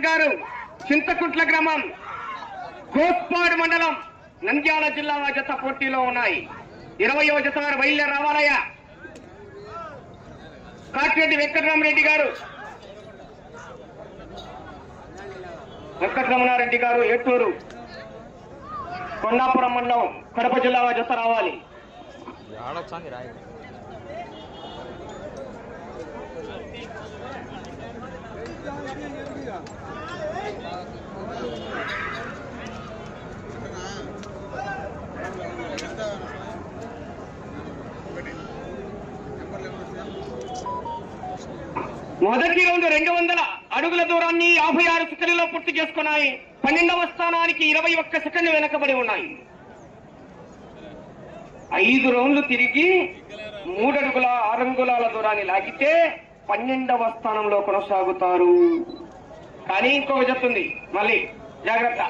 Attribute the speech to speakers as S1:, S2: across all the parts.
S1: గారు చింతకుంట్ల గ్రామం గోస్పాడు మండలం నంద్యాల జిల్లా జత పోటీలో ఉన్నాయి. 20వ జత వారు బయలుదేరి రావాలయ్యా. కాటిరెడ్డి వెంకటరామరెడ్డి గారు, వెంకటరమణారెడ్డి గారు ఏటూరు కొండాపురం మండలం కడప జిల్లా జత రావాలి. మొదటి రౌండ్ 200 అడుగుల దూరాన్ని 56 సెకండ్లలో పూర్తి చేసుకున్నాయి. 12వ స్థానానికి 21 సెకండ్లు వెనకబడి ఉన్నాయి. 5 రౌండ్లు తిరిగి 3 అడుగుల 6 అంగుళాల దూరాన్ని లాగితే 12వ స్థానంలో కొనసాగుతారు. కానీ ఇంకొక చెప్తుంది, మళ్ళీ జాగ్రత్త.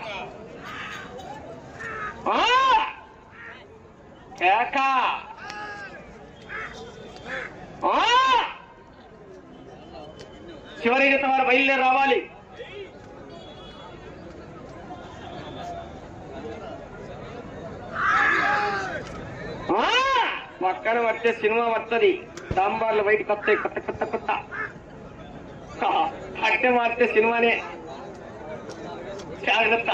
S1: చివరి జత వారు బయలుదేరి రావాలి. పక్కన పడితే సినిమా వస్తుంది. సాంబార్లు బయటకు వస్తాయి కొత్త కొత్త కొత్త. అట్టే మారితే సినిమానే. జాగ్రత్త.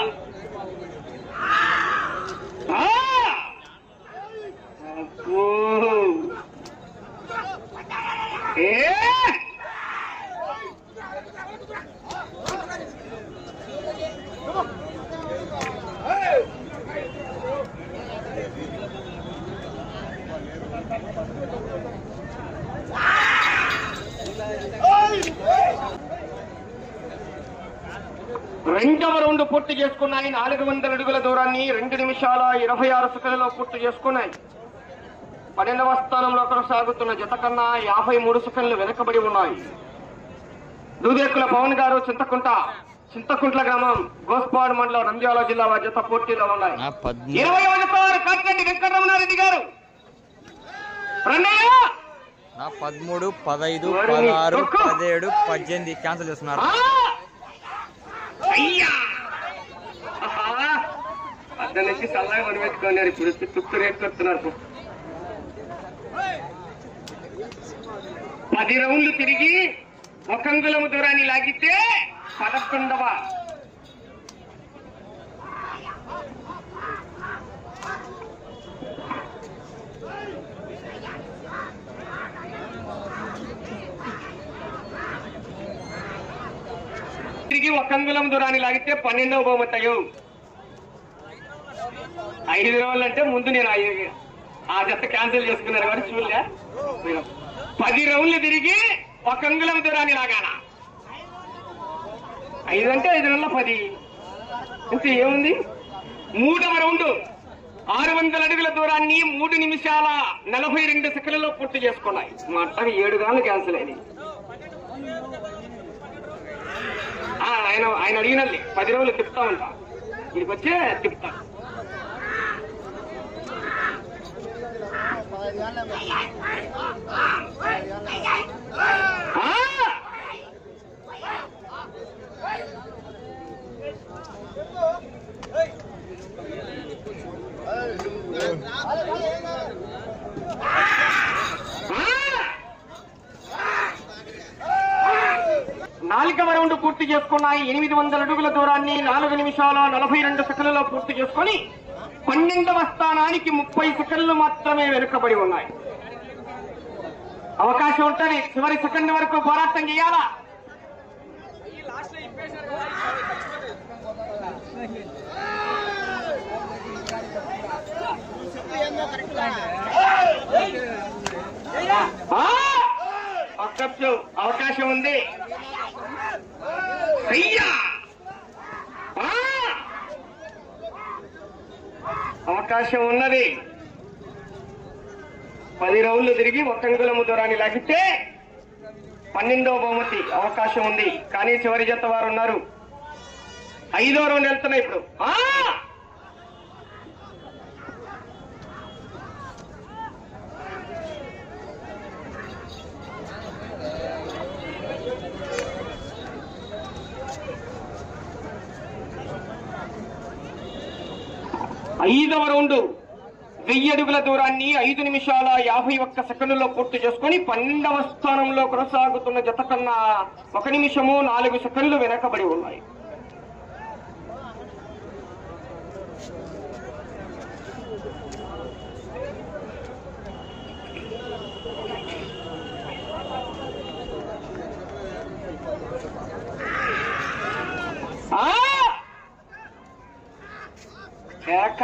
S1: రెండవ రౌండ్ పూర్తి చేసుకున్నాయి. 400 అడుగుల దూరాన్ని 2 నిమిషాల 26 సెకండ్లలో పూర్తి చేసుకున్నాయి. 12వ స్థానంలో కొనసాగుతున్న జత కన్నా 53 సెకండ్లు వెనకబడి ఉన్నాయి. దూదేకుల పవన్ గారు చింతకుంట్ల గ్రామం గోస్పాడు మండలం నంద్యాల జిల్లా జత పోటీలో ఉన్నాయి. 20వ జత కాటిరెడ్డి వెంకటరమణారెడ్డి గారు
S2: 13, 15, 16, 17, 18 క్యాన్సిల్ చేస్తున్నారు.
S1: అద్దె నుంచి చల్లగా కొని పెట్టుకున్నారు. ఇప్పుడు తుక్కు రేట్ కొడుతున్నారు. 10 రౌండ్లు తిరిగి 1 అంగుళము దూరాన్ని లాగితే 11వ. తిరిగి 1 అంగుళం దూరాన్ని లాగితే 12వ బహుమతయు. 5 రోజులు అంటే ముందు నేను ఆ జత క్యాన్సిల్ చేసుకున్నారు కాబట్టి చూడలే. 10 రౌండ్లు తిరిగి 1 అంగుళం దూరాన్ని లాగాన. 5 అంటే 5 రోజుల 10 ఇంకా ఏముంది. 3వ రౌండ్ 600 అడుగుల దూరాన్ని 3 నిమిషాల 42 సెకండ్లలో పూర్తి చేసుకున్నాయి. మొత్తం 7 గాళ్ళు క్యాన్సిల్ అయినాయి. ఆయన అడిగినది 10 రోజులు తిప్పుతామంట. ఇక్కడికి వచ్చే తిప్పుతా. నాలుగవ రౌండ్ పూర్తి చేసుకున్నాయి. 800 అడుగుల దూరాన్ని 4 నిమిషాల 42 సెకండ్లలో పూర్తి చేసుకుని 12వ స్థానానికి 30 సెకండ్లు మాత్రమే వెనుకబడి ఉన్నాయి. అవకాశం ఉంటుంది. చివరి సెకండ్ వరకు పోరాటం చేయాలా. అవకాశం ఉంది. అవకాశం ఉన్నది. 10 రౌండ్లు తిరిగి 1 అంగుళము దూరాన్ని లాగితే 12వ బహుమతి. అవకాశం ఉంది. కానీ చివరి జత వారు ఉన్నారు. 5వ రౌండ్ వెళ్తున్నాయి ఇప్పుడు. 5వ రౌండ్ 1000 అడుగుల దూరాన్ని 5 నిమిషాల 51 సెకండ్లలో పూర్తి చేసుకుని 12వ స్థానంలో కొనసాగుతున్న జత కన్నా 1 నిమిషము 4 సెకండ్లు వెనకబడి ఉన్నాయి. కేక